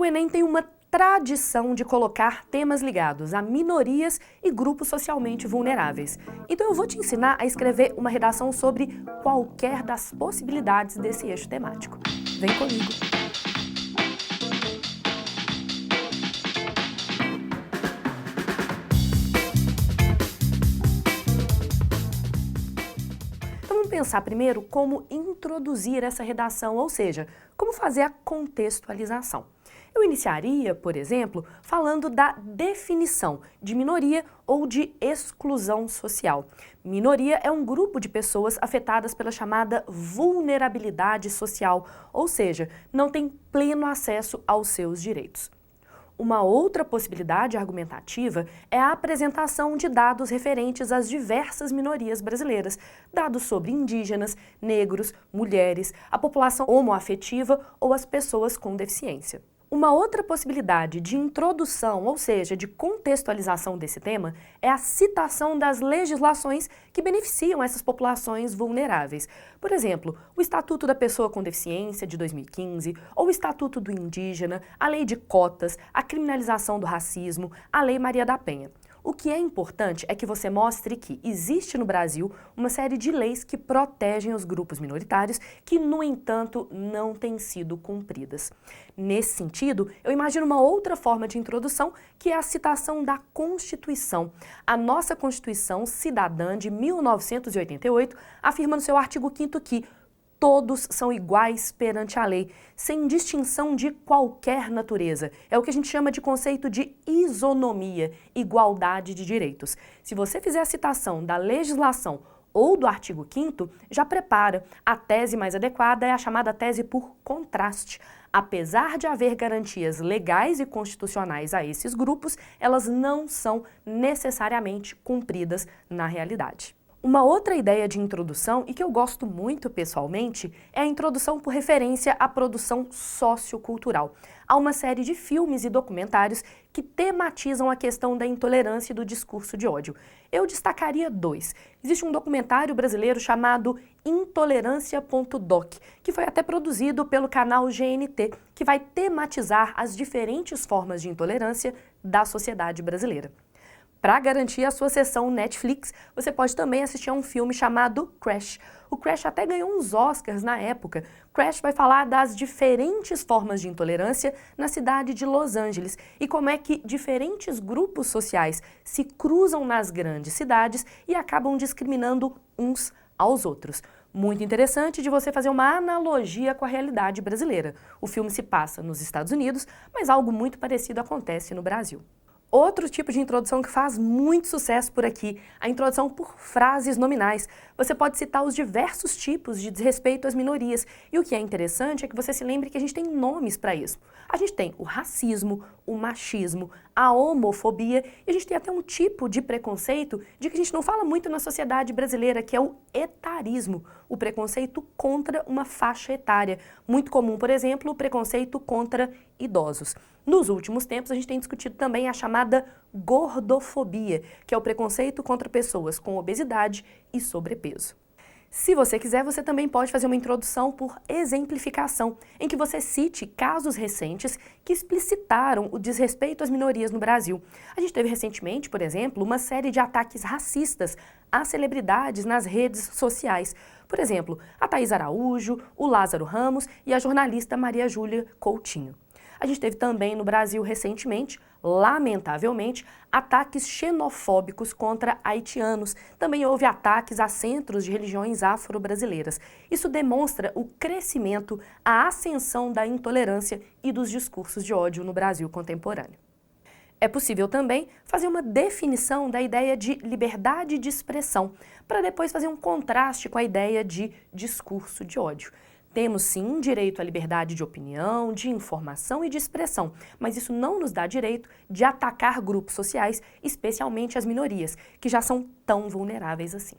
O Enem tem uma tradição de colocar temas ligados a minorias e grupos socialmente vulneráveis. Então eu vou te ensinar a escrever uma redação sobre qualquer das possibilidades desse eixo temático. Vem comigo! Então vamos pensar primeiro como introduzir essa redação, ou seja, como fazer a contextualização. Eu iniciaria, por exemplo, falando da definição de minoria ou de exclusão social. Minoria é um grupo de pessoas afetadas pela chamada vulnerabilidade social, ou seja, não tem pleno acesso aos seus direitos. Uma outra possibilidade argumentativa é a apresentação de dados referentes às diversas minorias brasileiras, dados sobre indígenas, negros, mulheres, a população homoafetiva ou as pessoas com deficiência. Uma outra possibilidade de introdução, ou seja, de contextualização desse tema, é a citação das legislações que beneficiam essas populações vulneráveis. Por exemplo, o Estatuto da Pessoa com Deficiência, de 2015, ou o Estatuto do Indígena, a Lei de Cotas, a criminalização do racismo, a Lei Maria da Penha. O que é importante é que você mostre que existe no Brasil uma série de leis que protegem os grupos minoritários que, no entanto, não têm sido cumpridas. Nesse sentido, eu imagino uma outra forma de introdução, que é a citação da Constituição. A nossa Constituição Cidadã de 1988 afirma no seu artigo 5º que todos são iguais perante a lei, sem distinção de qualquer natureza. É o que a gente chama de conceito de isonomia, igualdade de direitos. Se você fizer a citação da legislação ou do artigo 5º, já prepara. A tese mais adequada é a chamada tese por contraste. Apesar de haver garantias legais e constitucionais a esses grupos, elas não são necessariamente cumpridas na realidade. Uma outra ideia de introdução, e que eu gosto muito pessoalmente, é a introdução por referência à produção sociocultural. Há uma série de filmes e documentários que tematizam a questão da intolerância e do discurso de ódio. Eu destacaria 2. Existe um documentário brasileiro chamado Intolerância.doc, que foi até produzido pelo canal GNT, que vai tematizar as diferentes formas de intolerância da sociedade brasileira. Para garantir a sua sessão Netflix, você pode também assistir a um filme chamado Crash. O Crash até ganhou uns Oscars na época. Crash vai falar das diferentes formas de intolerância na cidade de Los Angeles e como é que diferentes grupos sociais se cruzam nas grandes cidades e acabam discriminando uns aos outros. Muito interessante de você fazer uma analogia com a realidade brasileira. O filme se passa nos Estados Unidos, mas algo muito parecido acontece no Brasil. Outro tipo de introdução que faz muito sucesso por aqui, a introdução por frases nominais. Você pode citar os diversos tipos de desrespeito às minorias. E o que é interessante é que você se lembre que a gente tem nomes para isso. A gente tem o racismo, o machismo, a homofobia e a gente tem até um tipo de preconceito de que a gente não fala muito na sociedade brasileira, que é o etarismo, o preconceito contra uma faixa etária. Muito comum, por exemplo, o preconceito contra idosos. Nos últimos tempos, a gente tem discutido também a chamada gordofobia, que é o preconceito contra pessoas com obesidade e sobrepeso. Se você quiser, você também pode fazer uma introdução por exemplificação, em que você cite casos recentes que explicitaram o desrespeito às minorias no Brasil. A gente teve recentemente, por exemplo, uma série de ataques racistas a celebridades nas redes sociais. Por exemplo, a Thaís Araújo, o Lázaro Ramos e a jornalista Maria Júlia Coutinho. A gente teve também no Brasil recentemente, lamentavelmente, ataques xenofóbicos contra haitianos. Também houve ataques a centros de religiões afro-brasileiras. Isso demonstra o crescimento, a ascensão da intolerância e dos discursos de ódio no Brasil contemporâneo. É possível também fazer uma definição da ideia de liberdade de expressão, para depois fazer um contraste com a ideia de discurso de ódio. Temos sim direito à liberdade de opinião, de informação e de expressão, mas isso não nos dá direito de atacar grupos sociais, especialmente as minorias, que já são tão vulneráveis assim.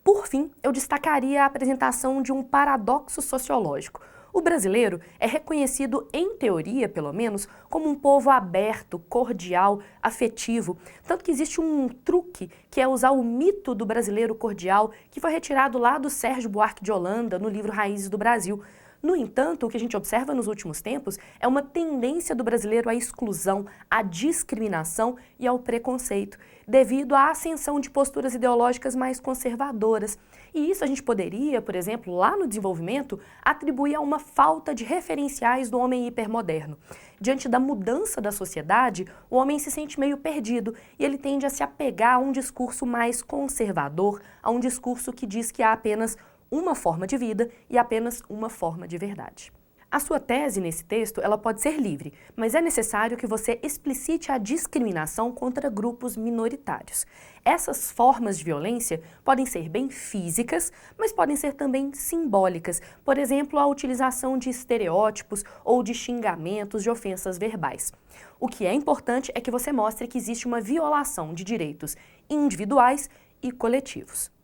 Por fim, eu destacaria a apresentação de um paradoxo sociológico. O brasileiro é reconhecido, em teoria pelo menos, como um povo aberto, cordial, afetivo, tanto que existe um truque que é usar o mito do brasileiro cordial, que foi retirado lá do Sérgio Buarque de Holanda, no livro Raízes do Brasil. No entanto, o que a gente observa nos últimos tempos é uma tendência do brasileiro à exclusão, à discriminação e ao preconceito, devido à ascensão de posturas ideológicas mais conservadoras. E isso a gente poderia, por exemplo, lá no desenvolvimento, atribuir a uma falta de referenciais do homem hipermoderno. Diante da mudança da sociedade, o homem se sente meio perdido e ele tende a se apegar a um discurso mais conservador, a um discurso que diz que há apenas uma forma de vida e apenas uma forma de verdade. A sua tese nesse texto, ela pode ser livre, mas é necessário que você explicite a discriminação contra grupos minoritários. Essas formas de violência podem ser bem físicas, mas podem ser também simbólicas. Por exemplo, a utilização de estereótipos ou de xingamentos, de ofensas verbais. O que é importante é que você mostre que existe uma violação de direitos individuais e coletivos.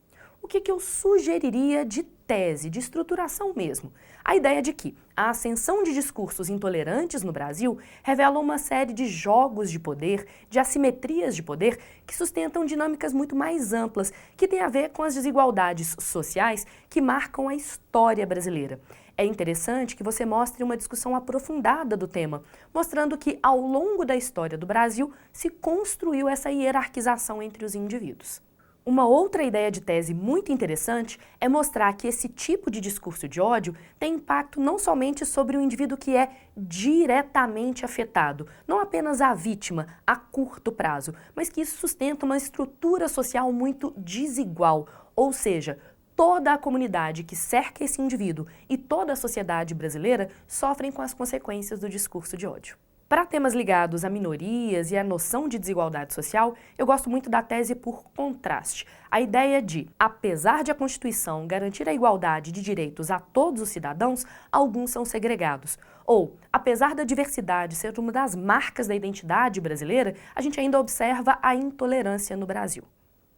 O que eu sugeriria de tese, de estruturação mesmo? A ideia de que a ascensão de discursos intolerantes no Brasil revela uma série de jogos de poder, de assimetrias de poder, que sustentam dinâmicas muito mais amplas, que têm a ver com as desigualdades sociais que marcam a história brasileira. É interessante que você mostre uma discussão aprofundada do tema, mostrando que ao longo da história do Brasil se construiu essa hierarquização entre os indivíduos. Uma outra ideia de tese muito interessante é mostrar que esse tipo de discurso de ódio tem impacto não somente sobre o indivíduo que é diretamente afetado, não apenas a vítima a curto prazo, mas que isso sustenta uma estrutura social muito desigual, ou seja, toda a comunidade que cerca esse indivíduo e toda a sociedade brasileira sofrem com as consequências do discurso de ódio. Para temas ligados a minorias e a noção de desigualdade social, eu gosto muito da tese por contraste. A ideia de, apesar de a Constituição garantir a igualdade de direitos a todos os cidadãos, alguns são segregados. Ou, apesar da diversidade ser uma das marcas da identidade brasileira, a gente ainda observa a intolerância no Brasil.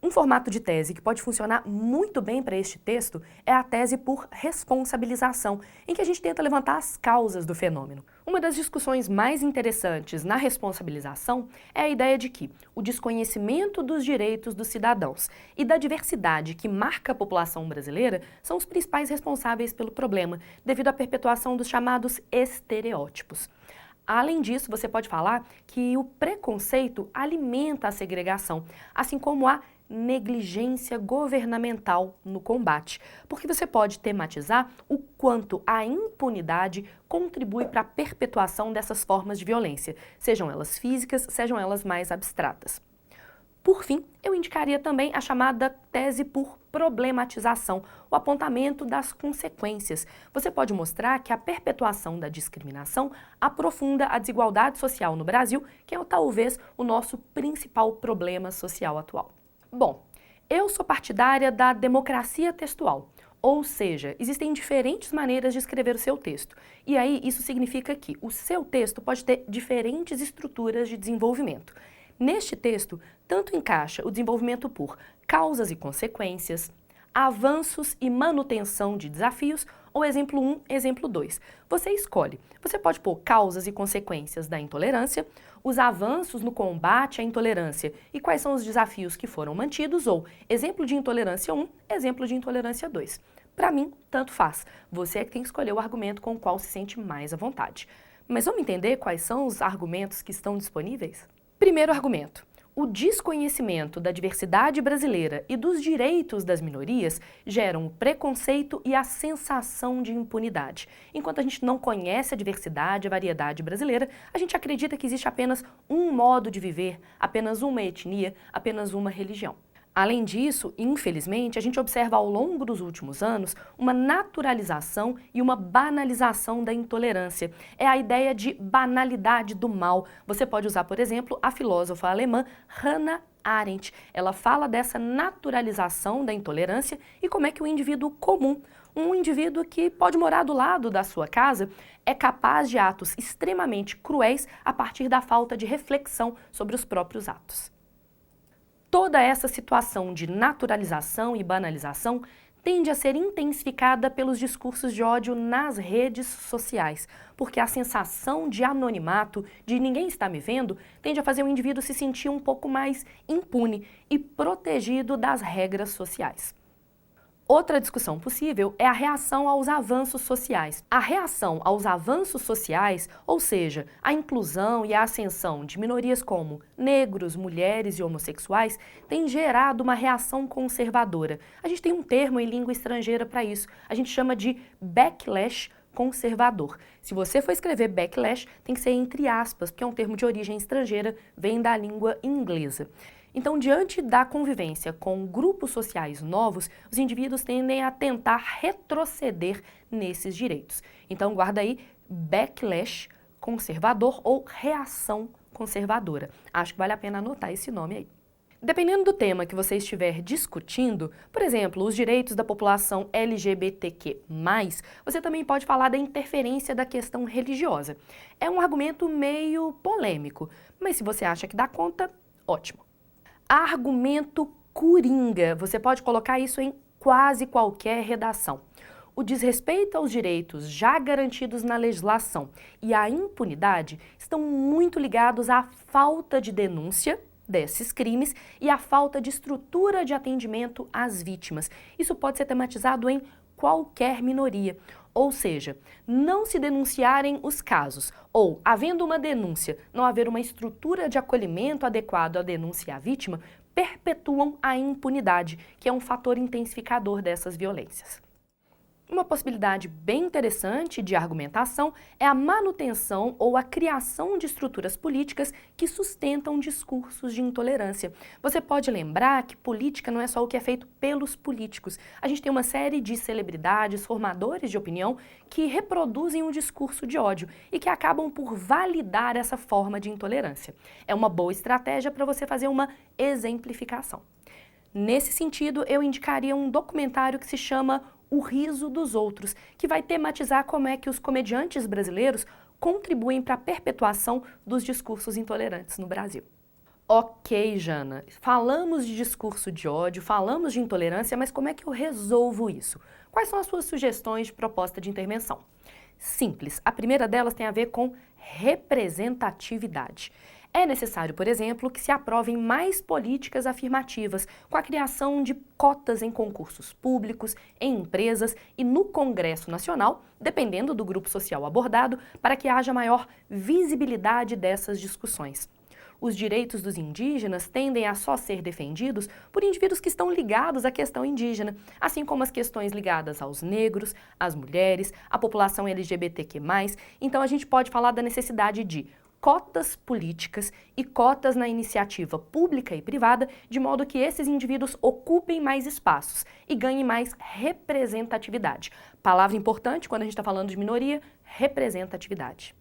Um formato de tese que pode funcionar muito bem para este texto é a tese por responsabilização, em que a gente tenta levantar as causas do fenômeno. Uma das discussões mais interessantes na responsabilização é a ideia de que o desconhecimento dos direitos dos cidadãos e da diversidade que marca a população brasileira são os principais responsáveis pelo problema, devido à perpetuação dos chamados estereótipos. Além disso, você pode falar que o preconceito alimenta a segregação, assim como a negligência governamental no combate, porque você pode tematizar o quanto a impunidade contribui para a perpetuação dessas formas de violência, sejam elas físicas, sejam elas mais abstratas. Por fim, eu indicaria também a chamada tese por problematização, o apontamento das consequências. Você pode mostrar que a perpetuação da discriminação aprofunda a desigualdade social no Brasil, que é talvez o nosso principal problema social atual. Bom, eu sou partidária da democracia textual, ou seja, existem diferentes maneiras de escrever o seu texto. E aí isso significa que o seu texto pode ter diferentes estruturas de desenvolvimento. Neste texto, tanto encaixa o desenvolvimento por causas e consequências, avanços e manutenção de desafios, ou exemplo 1, exemplo 2. Você escolhe. Você pode pôr causas e consequências da intolerância, os avanços no combate à intolerância e quais são os desafios que foram mantidos, ou exemplo de intolerância 1, exemplo de intolerância 2. Para mim, tanto faz. Você é que tem que escolher o argumento com o qual se sente mais à vontade. Mas vamos entender quais são os argumentos que estão disponíveis? Primeiro argumento. O desconhecimento da diversidade brasileira e dos direitos das minorias geram o preconceito e a sensação de impunidade. Enquanto a gente não conhece a diversidade, a variedade brasileira, a gente acredita que existe apenas um modo de viver, apenas uma etnia, apenas uma religião. Além disso, infelizmente, a gente observa ao longo dos últimos anos uma naturalização e uma banalização da intolerância. É a ideia de banalidade do mal. Você pode usar, por exemplo, a filósofa alemã Hannah Arendt. Ela fala dessa naturalização da intolerância e como é que o indivíduo comum, um indivíduo que pode morar do lado da sua casa, é capaz de atos extremamente cruéis a partir da falta de reflexão sobre os próprios atos. Toda essa situação de naturalização e banalização tende a ser intensificada pelos discursos de ódio nas redes sociais, porque a sensação de anonimato, de ninguém está me vendo, tende a fazer o indivíduo se sentir um pouco mais impune e protegido das regras sociais. Outra discussão possível é a reação aos avanços sociais. A reação aos avanços sociais, ou seja, a inclusão e a ascensão de minorias como negros, mulheres e homossexuais, tem gerado uma reação conservadora. A gente tem um termo em língua estrangeira para isso. A gente chama de backlash conservador. Se você for escrever backlash, tem que ser entre aspas, porque é um termo de origem estrangeira, vem da língua inglesa. Então, diante da convivência com grupos sociais novos, os indivíduos tendem a tentar retroceder nesses direitos. Então, guarda aí backlash conservador ou reação conservadora. Acho que vale a pena anotar esse nome aí. Dependendo do tema que você estiver discutindo, por exemplo, os direitos da população LGBTQ+, você também pode falar da interferência da questão religiosa. É um argumento meio polêmico, mas se você acha que dá conta, ótimo. Argumento coringa. Você pode colocar isso em quase qualquer redação. O desrespeito aos direitos já garantidos na legislação e a impunidade estão muito ligados à falta de denúncia desses crimes e à falta de estrutura de atendimento às vítimas. Isso pode ser tematizado em qualquer minoria. Ou seja, não se denunciarem os casos, ou, havendo uma denúncia, não haver uma estrutura de acolhimento adequado à denúncia à vítima, perpetuam a impunidade, que é um fator intensificador dessas violências. Uma possibilidade bem interessante de argumentação é a manutenção ou a criação de estruturas políticas que sustentam discursos de intolerância. Você pode lembrar que política não é só o que é feito pelos políticos. A gente tem uma série de celebridades, formadores de opinião que reproduzem um discurso de ódio e que acabam por validar essa forma de intolerância. É uma boa estratégia para você fazer uma exemplificação. Nesse sentido, eu indicaria um documentário que se chama O Riso dos Outros, que vai tematizar como é que os comediantes brasileiros contribuem para a perpetuação dos discursos intolerantes no Brasil. Ok, Jana, falamos de discurso de ódio, falamos de intolerância, mas como é que eu resolvo isso? Quais são as suas sugestões de proposta de intervenção? Simples. A primeira delas tem a ver com representatividade. É necessário, por exemplo, que se aprovem mais políticas afirmativas, com a criação de cotas em concursos públicos, em empresas e no Congresso Nacional, dependendo do grupo social abordado, para que haja maior visibilidade dessas discussões. Os direitos dos indígenas tendem a só ser defendidos por indivíduos que estão ligados à questão indígena, assim como as questões ligadas aos negros, às mulheres, à população LGBTQ+. Então a gente pode falar da necessidade de cotas políticas e cotas na iniciativa pública e privada, de modo que esses indivíduos ocupem mais espaços e ganhem mais representatividade. Palavra importante quando a gente está falando de minoria, representatividade.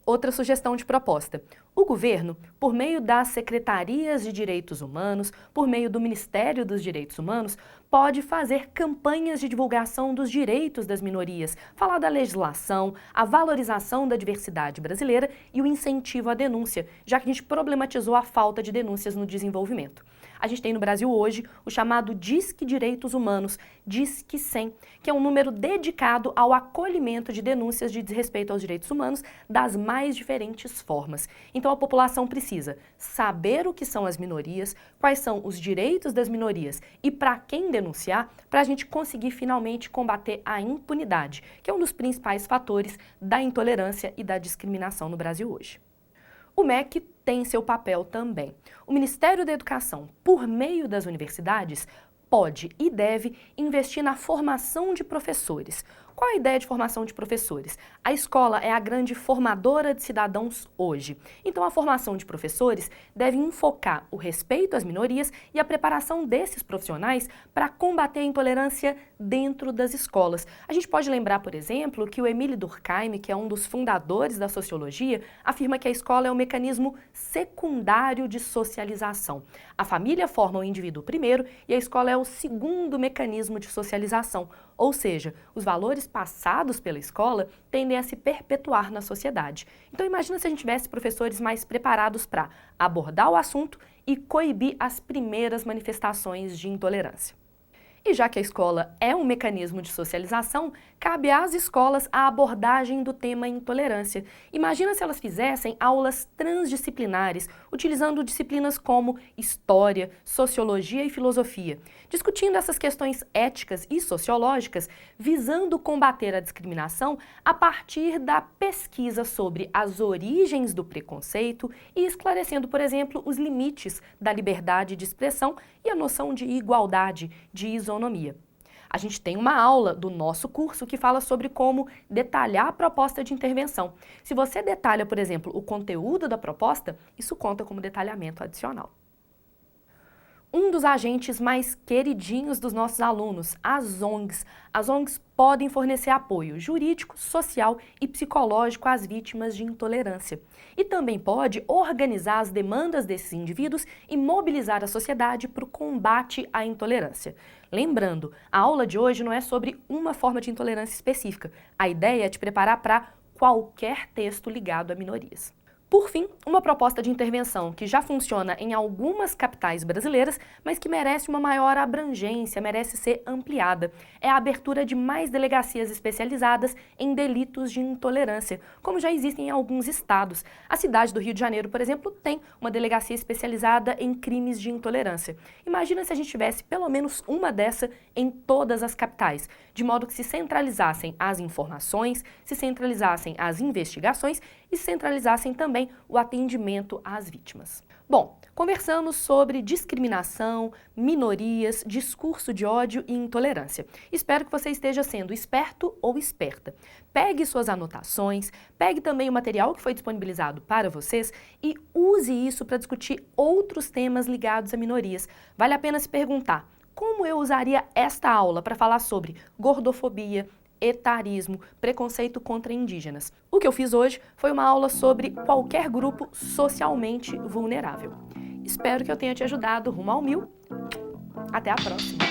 Outra sugestão de proposta. O governo, por meio das secretarias de direitos humanos, por meio do Ministério dos Direitos Humanos, pode fazer campanhas de divulgação dos direitos das minorias, falar da legislação, a valorização da diversidade brasileira e o incentivo à denúncia, já que a gente problematizou a falta de denúncias no desenvolvimento. A gente tem no Brasil hoje o chamado Disque Direitos Humanos, Disque 100, que é um número dedicado ao acolhimento de denúncias de desrespeito aos direitos humanos das mais diferentes formas. Então a população precisa saber o que são as minorias, quais são os direitos das minorias e para quem denunciar, para a gente conseguir finalmente combater a impunidade, que é um dos principais fatores da intolerância e da discriminação no Brasil hoje. O MEC tem seu papel também. O Ministério da Educação, por meio das universidades, pode e deve investir na formação de professores. Qual a ideia de formação de professores? A escola é a grande formadora de cidadãos hoje. Então, a formação de professores deve enfocar o respeito às minorias e a preparação desses profissionais para combater a intolerância dentro das escolas. A gente pode lembrar, por exemplo, que o Émile Durkheim, que é um dos fundadores da sociologia, afirma que a escola é um mecanismo secundário de socialização. A família forma o indivíduo primeiro e a escola é o segundo mecanismo de socialização. Ou seja, os valores passados pela escola tendem a se perpetuar na sociedade. Então imagina se a gente tivesse professores mais preparados para abordar o assunto e coibir as primeiras manifestações de intolerância. E já que a escola é um mecanismo de socialização, cabe às escolas a abordagem do tema intolerância. Imagina se elas fizessem aulas transdisciplinares, utilizando disciplinas como história, sociologia e filosofia, discutindo essas questões éticas e sociológicas, visando combater a discriminação a partir da pesquisa sobre as origens do preconceito e esclarecendo, por exemplo, os limites da liberdade de expressão e a noção de igualdade, de isonomia. A gente tem uma aula do nosso curso que fala sobre como detalhar a proposta de intervenção. Se você detalha, por exemplo, o conteúdo da proposta, isso conta como detalhamento adicional. Um dos agentes mais queridinhos dos nossos alunos, as ONGs. As ONGs podem fornecer apoio jurídico, social e psicológico às vítimas de intolerância. E também pode organizar as demandas desses indivíduos e mobilizar a sociedade para o combate à intolerância. Lembrando, a aula de hoje não é sobre uma forma de intolerância específica. A ideia é te preparar para qualquer texto ligado a minorias. Por fim, uma proposta de intervenção que já funciona em algumas capitais brasileiras, mas que merece uma maior abrangência, merece ser ampliada. É a abertura de mais delegacias especializadas em delitos de intolerância, como já existem em alguns estados. A cidade do Rio de Janeiro, por exemplo, tem uma delegacia especializada em crimes de intolerância. Imagina se a gente tivesse pelo menos uma dessa em todas as capitais, de modo que se centralizassem as informações, se centralizassem as investigações e centralizassem também o atendimento às vítimas. Bom, conversamos sobre discriminação, minorias, discurso de ódio e intolerância. Espero que você esteja sendo esperto ou esperta. Pegue suas anotações, pegue também o material que foi disponibilizado para vocês e use isso para discutir outros temas ligados a minorias. Vale a pena se perguntar: como eu usaria esta aula para falar sobre gordofobia, etarismo, preconceito contra indígenas? O que eu fiz hoje foi uma aula sobre qualquer grupo socialmente vulnerável. Espero que eu tenha te ajudado rumo ao 1000. Até a próxima!